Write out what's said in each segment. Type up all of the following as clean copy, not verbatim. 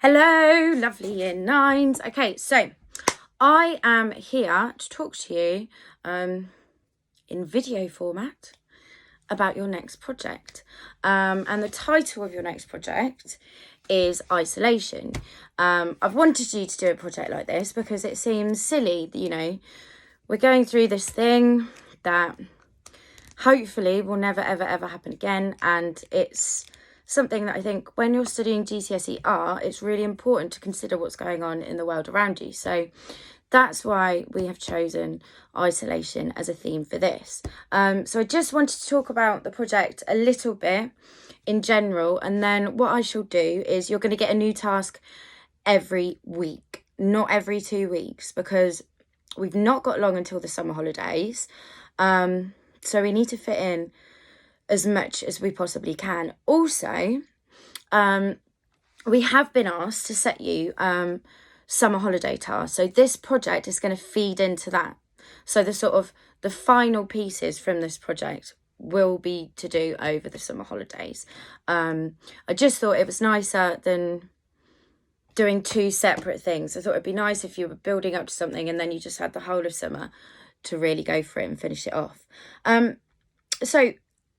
Hello, lovely year nines. Okay, so I am here to talk to you in video format about your next project. And the title of your next project is Isolation. I've wanted you to do a project like this because it seems silly that, we're going through this thing that hopefully will never, ever, ever happen again. And it's something that I think when you're studying GCSE art, it's really important to consider what's going on in the world around you. So that's why we have chosen isolation as a theme for this. So I just wanted to talk about the project a little bit in general, and then what I shall do is you're going to get a new task every week, not every 2 weeks, because we've not got long until the summer holidays. So we need to fit in as much as we possibly can. Also, we have been asked to set you summer holiday tasks. So this project is going to feed into that. So the final pieces from this project will be to do over the summer holidays. I just thought it was nicer than doing two separate things. I thought it'd be nice if you were building up to something and then you just had the whole of summer to really go for it and finish it off. So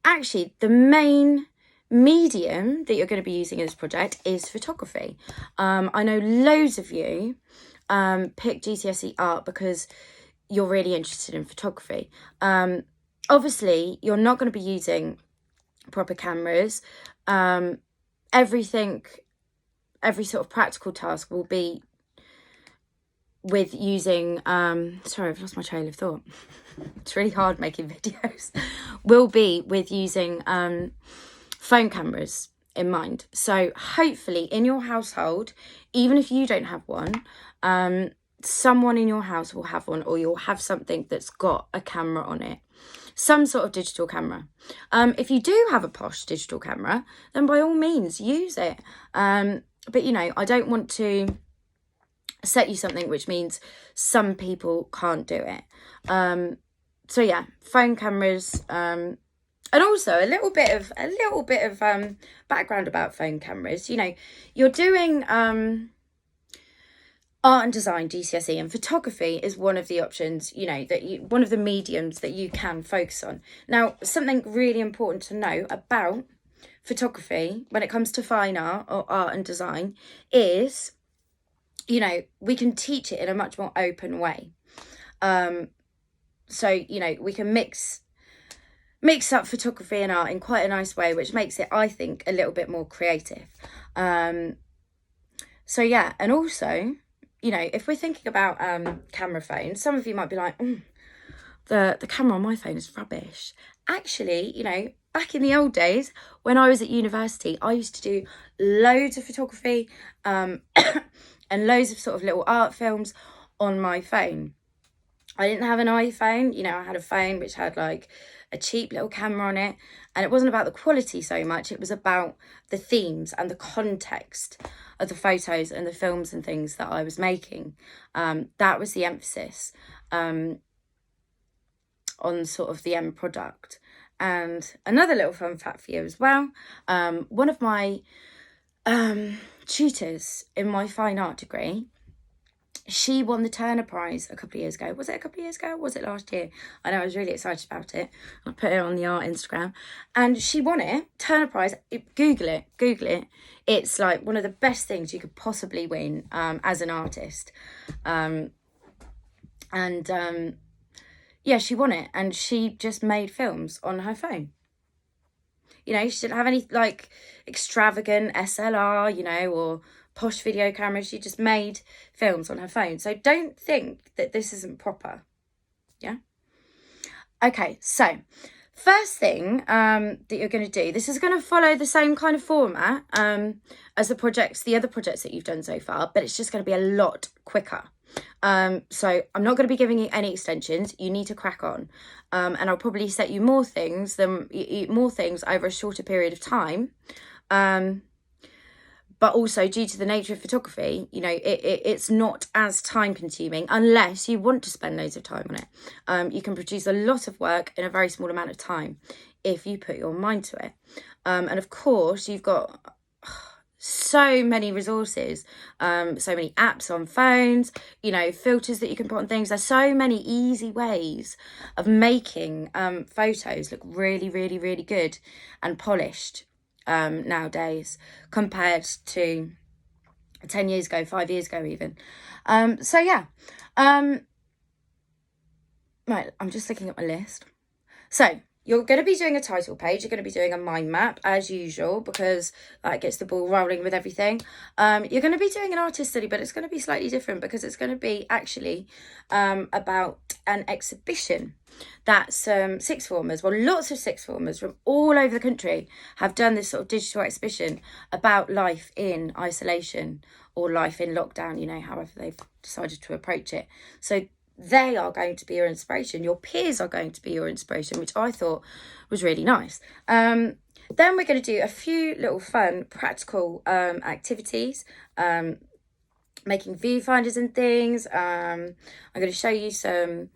actually, the main medium that you're going to be using in this project is photography. I know loads of you pick GCSE art because you're really interested in photography. Obviously, you're not going to be using proper cameras. Every sort of practical task will be with using, sorry, I've lost my train of thought. It's really hard making videos. Will be with using phone cameras in mind. So hopefully in your household, even if you don't have one, someone in your house will have one, or you'll have something that's got a camera on it. Some sort of digital camera. If you do have a posh digital camera, then by all means use it. But I don't want to set you something which means some people can't do it. So yeah, phone cameras, and also a little bit of background about phone cameras. You're doing art and design GCSE, and photography is one of the options, one of the mediums that you can focus on. Now, something really important to know about photography when it comes to fine art or art and design is, we can teach it in a much more open way. So, we can mix up photography and art in quite a nice way, which makes it, I think, a little bit more creative. So yeah, and also, if we're thinking about camera phones, some of you might be like, the camera on my phone is rubbish. Actually, back in the old days when I was at university, I used to do loads of photography and loads of sort of little art films on my phone. I didn't have an iPhone, I had a phone which had like a cheap little camera on it, and it wasn't about the quality so much, it was about the themes and the context of the photos and the films and things that I was making. That was the emphasis on sort of the end product. And another little fun fact for you as well, one of my tutors in my fine art degree, she won the Turner Prize a couple of years ago. Was it a couple of years ago? Or was it last year? I know, I was really excited about it. I put it on the art Instagram. And she won it. Turner Prize. Google it. It's like one of the best things you could possibly win as an artist. Yeah, she won it. And she just made films on her phone. She didn't have any like extravagant SLR, or posh video cameras. She just made films on her phone. So don't think that this isn't proper. Yeah. Okay, so first thing that you're going to do, this is going to follow the same kind of format as the other projects that you've done so far, but it's just going to be a lot quicker. So I'm not going to be giving you any extensions. You need to crack on, and I'll probably set you more things over a shorter period of time. But also, due to the nature of photography, it's not as time consuming unless you want to spend loads of time on it. You can produce a lot of work in a very small amount of time if you put your mind to it. And of course, you've got so many resources, so many apps on phones, you know, filters that you can put on things. There's so many easy ways of making photos look really, really, really good and polished nowadays compared to 10 years ago, 5 years ago even. So yeah, right, I'm just looking at my list. So you're going to be doing a title page. You're going to be doing a mind map as usual, because that gets the ball rolling with everything. You're going to be doing an artist study, but it's going to be slightly different because it's going to be actually about an exhibition that sixth formers, well, lots of sixth formers from all over the country have done this sort of digital exhibition about life in isolation or life in lockdown, you know, however they've decided to approach it. So they are going to be your inspiration. Your peers are going to be your inspiration, which I thought was really nice. Then we're going to do a few little fun practical activities, making viewfinders and things. I'm going to show you some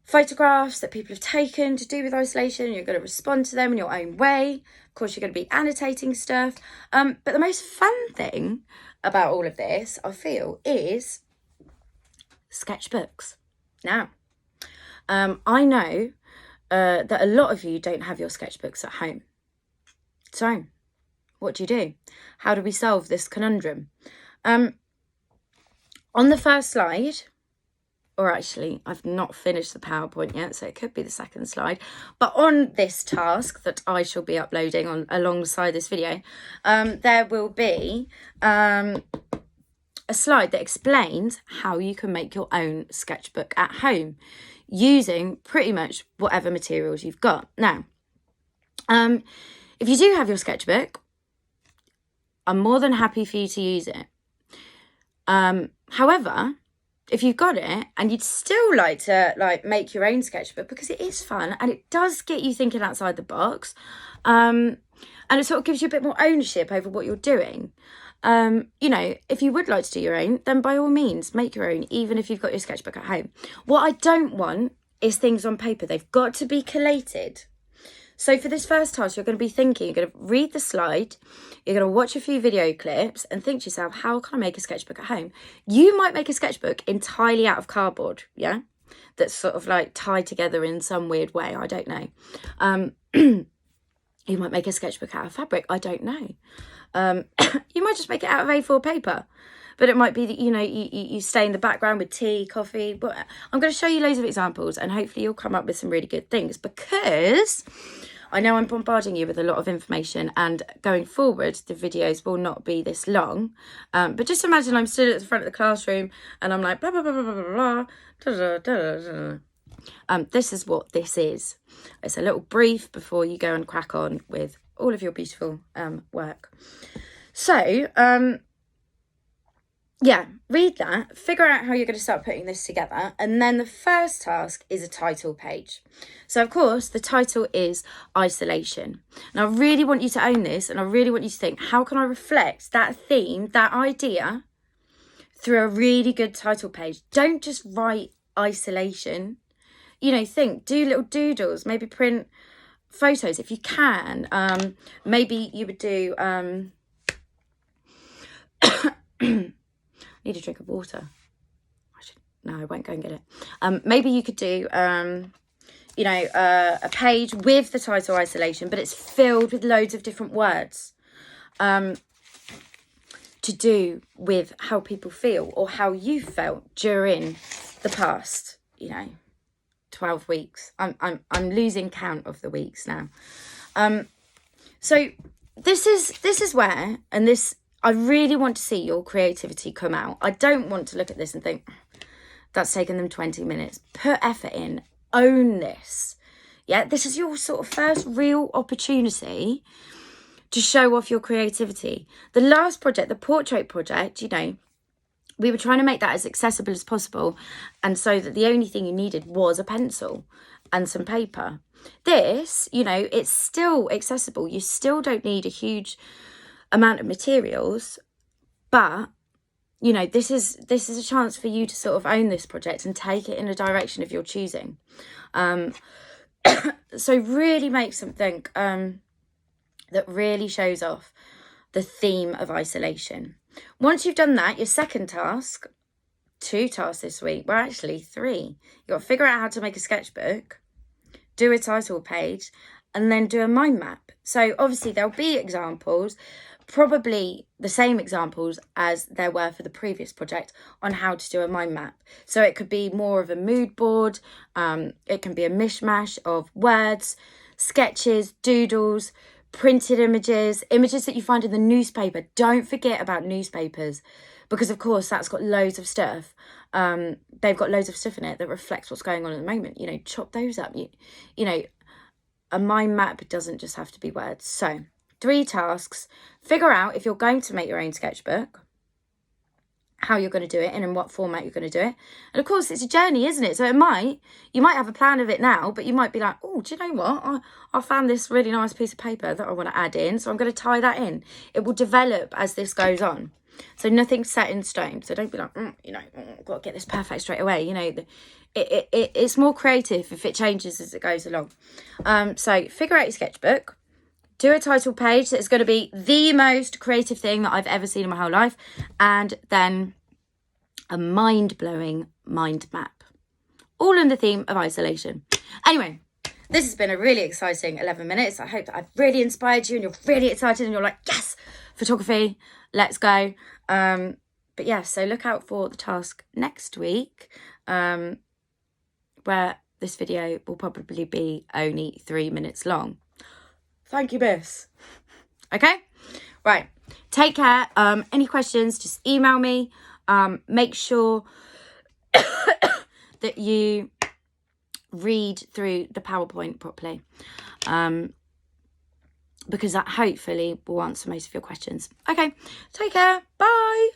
photographs that people have taken to do with isolation. You're going to respond to them in your own way. Of course, you're going to be annotating stuff. But the most fun thing about all of this, I feel, is sketchbooks. Now, I know that a lot of you don't have your sketchbooks at home. So, what do? How do we solve this conundrum? On the first slide, or actually, I've not finished the PowerPoint yet, so it could be the second slide. But on this task that I shall be uploading on alongside this video, there will be a slide that explains how you can make your own sketchbook at home using pretty much whatever materials you've got. Now, if you do have your sketchbook, I'm more than happy for you to use it. However, if you've got it and you'd still like to make your own sketchbook, because it is fun and it does get you thinking outside the box, and it sort of gives you a bit more ownership over what you're doing. You know, if you would like to do your own, then by all means, make your own, even if you've got your sketchbook at home. What I don't want is things on paper. They've got to be collated. So for this first task, you're going to be thinking, you're going to read the slide, you're going to watch a few video clips and think to yourself, how can I make a sketchbook at home? You might make a sketchbook entirely out of cardboard, yeah? That's sort of like tied together in some weird way, I don't know. You might make a sketchbook out of fabric, I don't know. You might just make it out of A4 paper, but it might be that, you know, you stay in the background with tea, coffee. But I'm going to show you loads of examples and hopefully you'll come up with some really good things, because I know I'm bombarding you with a lot of information, and going forward the videos will not be this long, but just imagine I'm stood at the front of the classroom and I'm like blah blah blah blah blah blah da, da, da, da, da. This is what this is. It's a little brief before you go and crack on with all of your beautiful work. So yeah, read that, figure out how you're going to start putting this together, and then the first task is a title page. So of course the title is isolation, and I really want you to own this, and I really want you to think, how can I reflect that theme, that idea, through a really good title page? Don't just write isolation, you know, think, do little doodles, maybe print photos if you can. Maybe you would do need a drink of water. No, I won't go and get it. Maybe you could do you know, a page with the title isolation, but it's filled with loads of different words to do with how people feel or how you felt during the past, you know, 12 weeks. I'm losing count of the weeks now. So this is where, and this, I really want to see your creativity come out. I don't want to look at this and think, that's taken them 20 minutes. Put effort in, own this. Yeah, this is your sort of first real opportunity to show off your creativity. The last project, the portrait project, you know, we were trying to make that as accessible as possible, and so that the only thing you needed was a pencil and some paper. This, you know, it's still accessible. You still don't need a huge amount of materials, but you know, this is a chance for you to sort of own this project and take it in a direction of your choosing. So really make something that really shows off the theme of isolation. Once you've done that, your second task, 2 tasks this week, well actually 3. You've got to figure out how to make a sketchbook, do a title page, and then do a mind map. So obviously there'll be examples, probably the same examples as there were for the previous project on how to do a mind map. So it could be more of a mood board, it can be a mishmash of words, sketches, doodles, printed images that you find in the newspaper. Don't forget about newspapers, because of course that's got loads of stuff. They've got loads of stuff in it that reflects what's going on at the moment. You know, chop those up. You know, a mind map doesn't just have to be words. So 3 tasks. Figure out if you're going to make your own sketchbook, how you're going to do it and in what format you're going to do it. And of course it's a journey, isn't it? So you might have a plan of it now, but you might be like, oh, do you know what? I found this really nice piece of paper that I want to add in, so I'm going to tie that in. It will develop as this goes on. So nothing's set in stone. So don't be like, I've got to get this perfect straight away. You know, it's more creative if it changes as it goes along. So figure out your sketchbook. Do a title page that's going to be the most creative thing that I've ever seen in my whole life. And then a mind-blowing mind map. All in the theme of isolation. Anyway, this has been a really exciting 11 minutes. I hope that I've really inspired you and you're really excited and you're like, yes, photography, let's go. But yeah, so look out for the task next week, where this video will probably be only 3 minutes long. Thank you, miss. Okay? Right. Take care. Any questions, just email me. Make sure that you read through the PowerPoint properly. Because that hopefully will answer most of your questions. Okay. Take care. Bye.